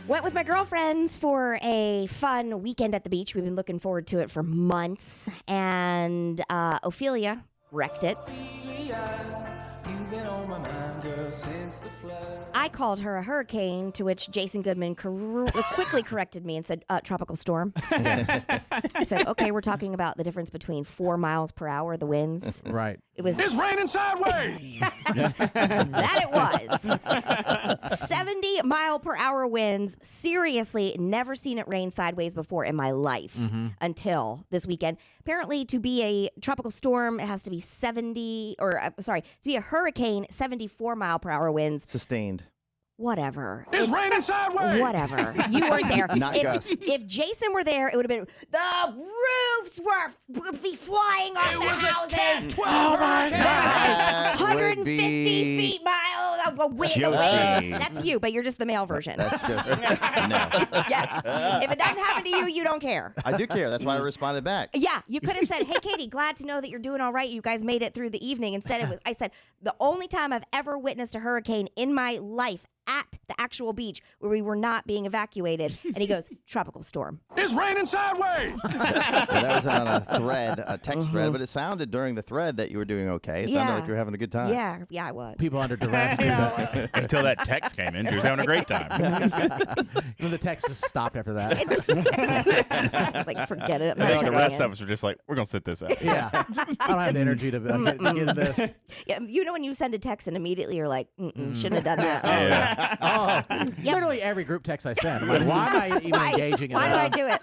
Went with my girlfriends for a fun weekend at the beach. We've been looking forward to it for months. And Ophelia wrecked it. I called her a hurricane, to which Jason Goodman quickly corrected me and said, tropical storm. I said, okay, we're talking about the difference between 4 miles per hour, the winds. Right. It's raining sideways. That it was. 70-mile-per-hour winds. Seriously, never seen it rain sideways before in my life until this weekend. Apparently, to be a tropical storm, it has to be to be a hurricane, 74-mile-per-hour winds. Sustained. Whatever. It's raining sideways. Whatever. You weren't there. Not gusts. If Jason were there, it would have been, the roofs would be flying off the houses. Oh, my God. 150 feet miles of wind. That's you, but you're just the male version. That's just, no. Yeah. If it doesn't happen to you, you don't care. I do care. That's why I responded back. Yeah, you could have said, hey, Katie, glad to know that you're doing all right. You guys made it through the evening. Instead, I said, the only time I've ever witnessed a hurricane in my life at the actual beach where we were not being evacuated. And he goes, tropical storm. It's raining sideways. Well, that was on a thread, a text thread, but it sounded during the thread that you were doing okay. It sounded like you were having a good time. Yeah, I was. People under duress do that. Until that text came in, she was having a great time. And the text just stopped after that. I was like, forget it. I think the rest of us were just like, we're going to sit this out. Yeah. I don't have the energy to get into this. Yeah, you know when you send a text and immediately you're like, shouldn't have done that. Yeah. Literally every group text I send. I'm like, why am I even engaging in Why that? do I do it?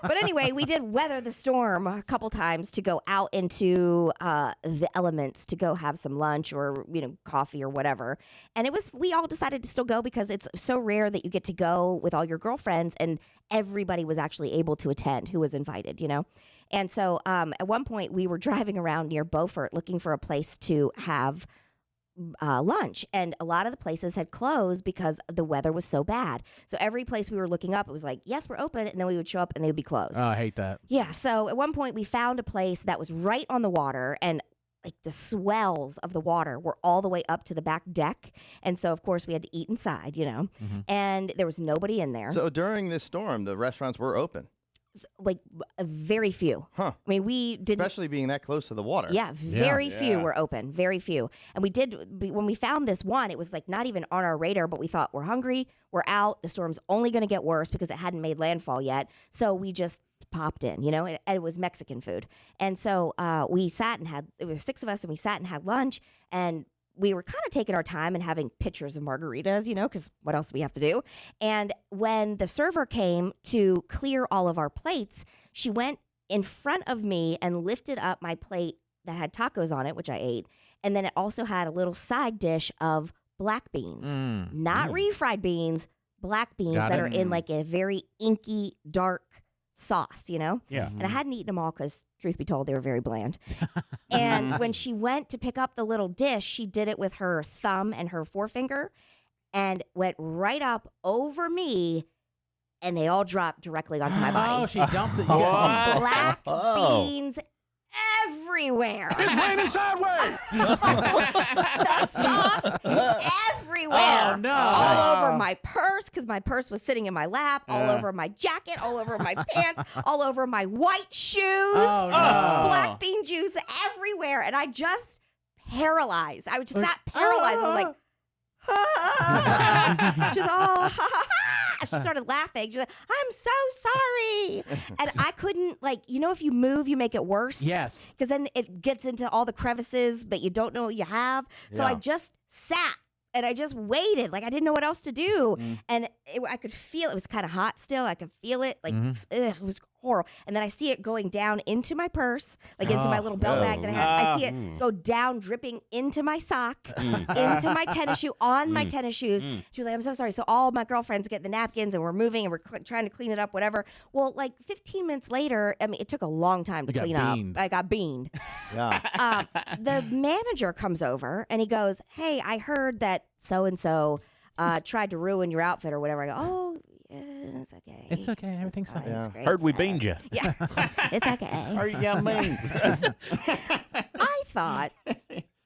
But anyway, we did weather the storm a couple times to go out into the elements to go have some lunch or coffee or whatever. And we all decided to still go because it's so rare that you get to go with all your girlfriends, and everybody was actually able to attend who was invited, And so at one point we were driving around near Beaufort looking for a place to have lunch, and a lot of the places had closed because the weather was so bad. So every place we were looking up, it was like, yes, we're open, and then we would show up and they would be closed. Oh, I hate that. Yeah, so at one point we found a place that was right on the water, and like the swells of the water were all the way up to the back deck. And so of course we had to eat inside, and there was nobody in there. So during this storm, the restaurants were open. Like very few. Huh. I mean, we didn't. Especially being that close to the water. Yeah, very few were open. Very few. And when we found this one, it was like not even on our radar, but we thought, we're hungry, we're out, the storm's only going to get worse because it hadn't made landfall yet. So we just popped in, and it was Mexican food. And so we sat and there were 6 of us, and we sat and had lunch, and we were kind of taking our time and having pitchers of margaritas, because what else do we have to do? And when the server came to clear all of our plates, she went in front of me and lifted up my plate that had tacos on it, which I ate. And then it also had a little side dish of black beans, not refried beans, black beans that are in like a very inky, dark sauce, Yeah. And I hadn't eaten them all because, truth be told, they were very bland. And when she went to pick up the little dish, she did it with her thumb and her forefinger and went right up over me, and they all dropped directly onto my body. Oh, she dumped it. Black beans everywhere. It's raining sideways. The sauce everywhere. Oh, no. All over my purse, because my purse was sitting in my lap, all over my jacket, all over my pants, all over my white shoes. Oh, no. Black bean juice everywhere. And I just paralyzed. I was just sat paralyzed. I was like, just ha ha ha. She started laughing. She was like, I'm so sorry. And I couldn't, if you move, you make it worse. Yes. Because then it gets into all the crevices that you don't know you have. So I just sat and I just waited. Like I didn't know what else to do. And I could feel it was kind of hot still. I could feel it. It was horrible. And then I see it going down into my purse, like into my little belt bag that I had. I see it go down, dripping into my sock, into my tennis shoe, on my tennis shoes. She was like, I'm so sorry. So all my girlfriends get the napkins and we're moving and we're trying to clean it up, whatever. Well, like 15 minutes later, I mean, it took a long time to clean up. I got beaned. Yeah. The manager comes over and he goes, hey, I heard that so-and-so tried to ruin your outfit or whatever. I go, oh, yeah, it's okay. It's okay. Everything's fine. It's great. Heard we beaned you. Yeah, it's okay. Are you mean? I thought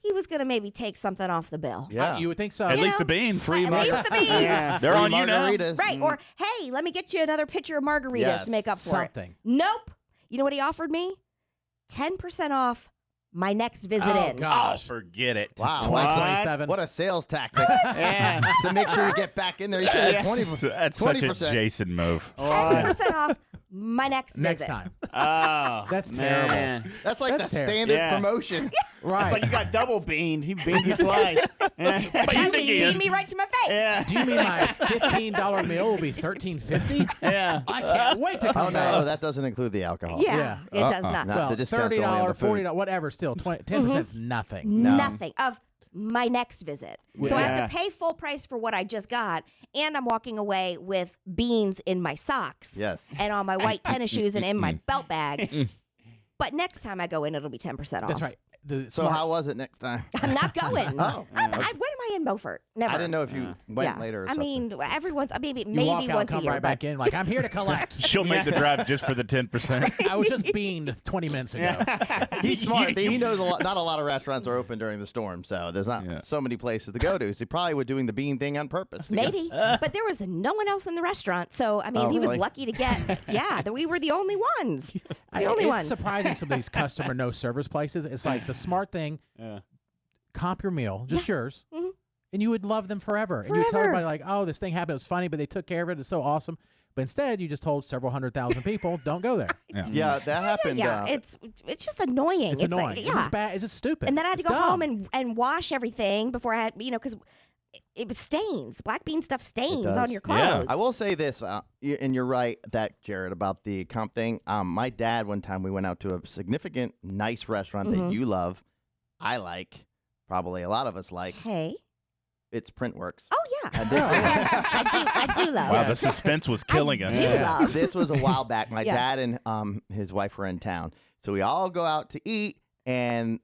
he he was going to maybe take something off the bill. Yeah. You would think so. At You least know, the beans. At least the beans. Yeah. They're on you now. Margaritas. Right. Or, hey, let me get you another pitcher of margaritas Yes. to make up for Something. it. Nope. You know what he offered me? 10% off my next visit in. Oh, gosh. forget it. Wow. 2027. What a sales tactic. Yeah. To make sure you get back in there. You should have 20%. That's such a 20%. Jason move. 10% off my next Next visit. time. Oh, That's terrible. man. That's like That's the terrible. standard Yeah. promotion. Right. It's like you got double beaned. He beaned you twice. Exactly. You beat me right to my face. Yeah. Do you mean my $15 meal will be $13.50? Yeah. I can't wait to Oh, come back. no, that doesn't include the alcohol. Yeah, it does not. Not Well, the discounts only on $30, the food. $40, whatever, still 10%'s nothing. Nothing of my next visit. So I Yeah. have to pay full price for what I just got, and I'm walking away with beans in my socks. Yes. And on my white tennis shoes and in my belt bag. But next time I go in, it'll be 10% off. That's right. So how was it next time? I'm not going. Oh. when am I in Beaufort? Never. I didn't know if you went later or I something. mean, everyone's maybe You walk out, once a come year. right back in, like, I'm here to collect. She'll make the drive just for the 10%. I was just beaned 20 minutes ago. He's smart. He knows not a lot of restaurants are open during the storm, so there's not so many places to go to. So he probably was doing the bean thing on purpose. to get- Maybe. But there was no one else in the restaurant. So, I mean, he was really? lucky to get, we were the only ones. The only it's ones. surprising some of these customer no service places. It's like the smart thing, comp your meal, just yours, and you would love them forever. And you tell everybody like, oh, this thing happened, it was funny, but they took care of it, it's so awesome. But instead, you just told several 100,000 people, don't go there. Yeah, that happened. Yeah, it's just annoying. It's annoying. Like, It's just bad. It's just stupid. And then I had to It's go home dumb. and wash everything before I had, because it was stains. Black bean stuff stains does. on your Yeah. clothes. I will say this, and you're right, that Jared, about the comp thing. My dad, one time, we went out to a significant, nice restaurant that you love, I like, probably a lot of us like. Hey. It's Printworks. Oh, yeah. And this I do love. Wow, the suspense was killing us. do love. This was a while back. My Yeah. dad and his wife were in town, so we all go out to eat, and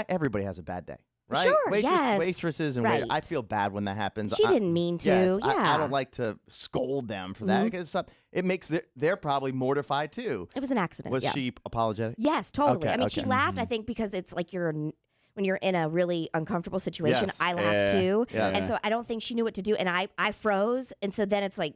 everybody has a bad day, right? Sure, yes. Waitresses and Right. I feel bad when that happens. She didn't mean to. Yes, Yeah. I don't like to scold them for that because it makes they're probably mortified too. It was an accident. Was yeah. she apologetic? Yes, totally. Okay, I mean, she okay. laughed, I think, because it's like when you're in a really uncomfortable situation, Yes. I laugh too. Yeah. And so I don't think she knew what to do. And I froze. And so then it's like,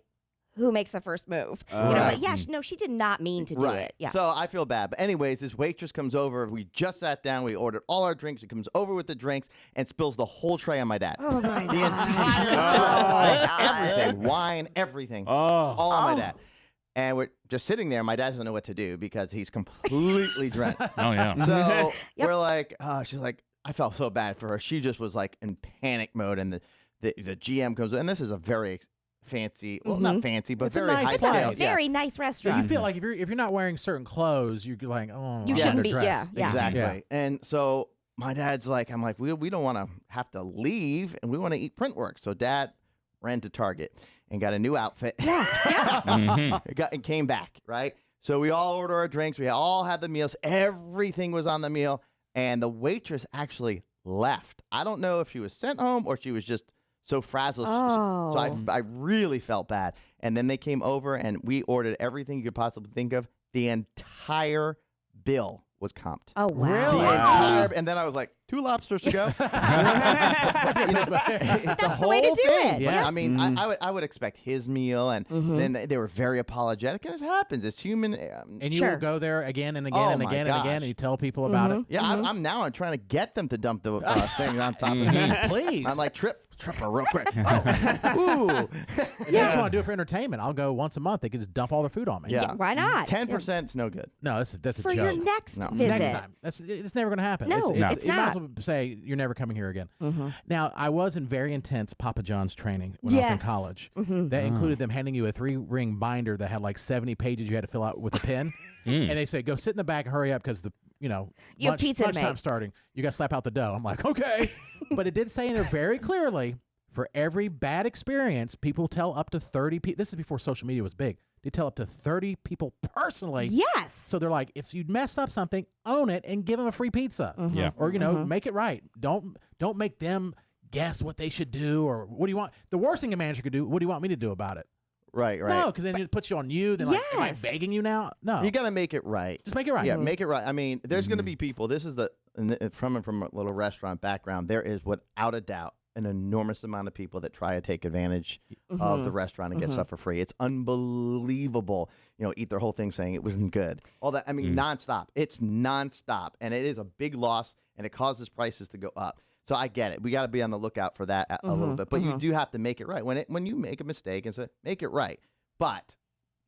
who makes the first move? Right. But yeah, she did not mean to do it. Yeah. So I feel bad. But anyways, this waitress comes over. We just sat down. We ordered all our drinks. She comes over with the drinks and spills the whole tray on my dad. Oh my The God. entire God. everything, wine, everything, all on my dad. And we're just sitting there. My dad doesn't know what to do because he's completely drenched. Oh, yeah. So Yep. we're like, she's like, I felt so bad for her. She just was like in panic mode. And the GM comes in. And this is a very fancy, well, not fancy, but It's a very nice high It's a place. scale. very nice So restaurant. you feel like if you're not wearing certain clothes, you're like, oh, You I'm shouldn't be- underdressed. yeah. Exactly. Yeah. And so my dad's like, I'm like, we don't want to have to leave and we want to eat Printworks. So dad ran to Target and got a new outfit. And came back, right? So we all ordered our drinks. We all had the meals. Everything was on the meal. And the waitress actually left. I don't know if she was sent home or she was just so frazzled. Oh. So I really felt bad. And then they came over and we ordered everything you could possibly think of. The entire bill was comped. Oh, wow. Really? The entire, and then I was like, 2 lobsters to go. That's the way to do it. Yeah. I mean, I would expect his meal, and then they were very apologetic, and it happens. It's human. And you Sure. will go there again and again Oh and my again and again, gosh. and you tell people about it. yeah, I'm trying to get them to dump the thing on top of me. Please. I'm like, trip her real quick. Oh. Ooh. You just want to do it for entertainment. I'll go once a month. They can just dump all their food on me. Yeah. Why not? 10% is no good. No, that's a For joke. your next No. visit. Next time. It's never going to happen. No, it's it's you might as not. well say you're never coming here again. Now, I was in very intense Papa John's training when I was in Yes. college. That included them handing you a 3-ring binder that had like 70 pages you had to fill out with a pen. And they say, go sit in the back and hurry up because You have pizza to lunchtime make. starting. You got to slap out the dough. I'm like, okay. But it did say in there very clearly, for every bad experience, people tell up to 30 people. This is before social media was big. They tell up to 30 people personally. Yes. So they're like, if you mess up something, own it and give them a free pizza. Yeah. Or, make it right. Don't make them guess what they should do or what do you want. The worst thing a manager could do, what do you want me to do about it? Right. No, because then it puts you on you. Then like, am I Yes. begging you now? No. You got to make it right. Just make it right. Yeah, make it right. I mean, there's going to be people. This is from a little restaurant background. There is, without a doubt, an enormous amount of people that try to take advantage of the restaurant and get stuff for free. It's unbelievable. Eat their whole thing saying it wasn't good. All that. I mean, nonstop. It's nonstop, and it is a big loss, and it causes prices to go up. So I get it. We got to be on the lookout for that a little bit, but you do have to make it right. When you make a mistake and say make it right, but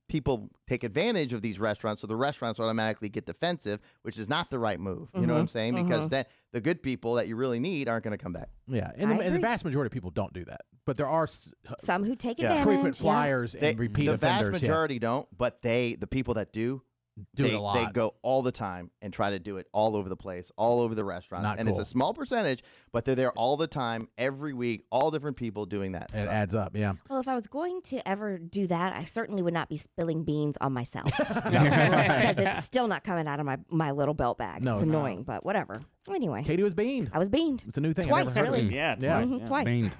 people take advantage of these restaurants, so the restaurants automatically get defensive, which is not the right move. You know what I'm saying? Because then the good people that you really need aren't going to come back. Yeah, and the vast majority of people don't do that, but there are Some who take Yeah. advantage. frequent flyers and repeat the offenders. vast majority don't, but the people that do it a lot. They go all the time and try to do it all over the place, all over the restaurants. Not and it's cool. a small percentage, but they're there all the time, every week, all different people doing that. It adds up. Yeah. Well, if I was going to ever do that, I certainly would not be spilling beans on myself because it's still not coming out of my little belt bag. No, it's it's not. annoying, but whatever. Anyway, Katie was beaned. I was beaned. It's a new thing. Twice, I've never heard of really. it. Yeah, Yeah. twice. Twice. Beaned.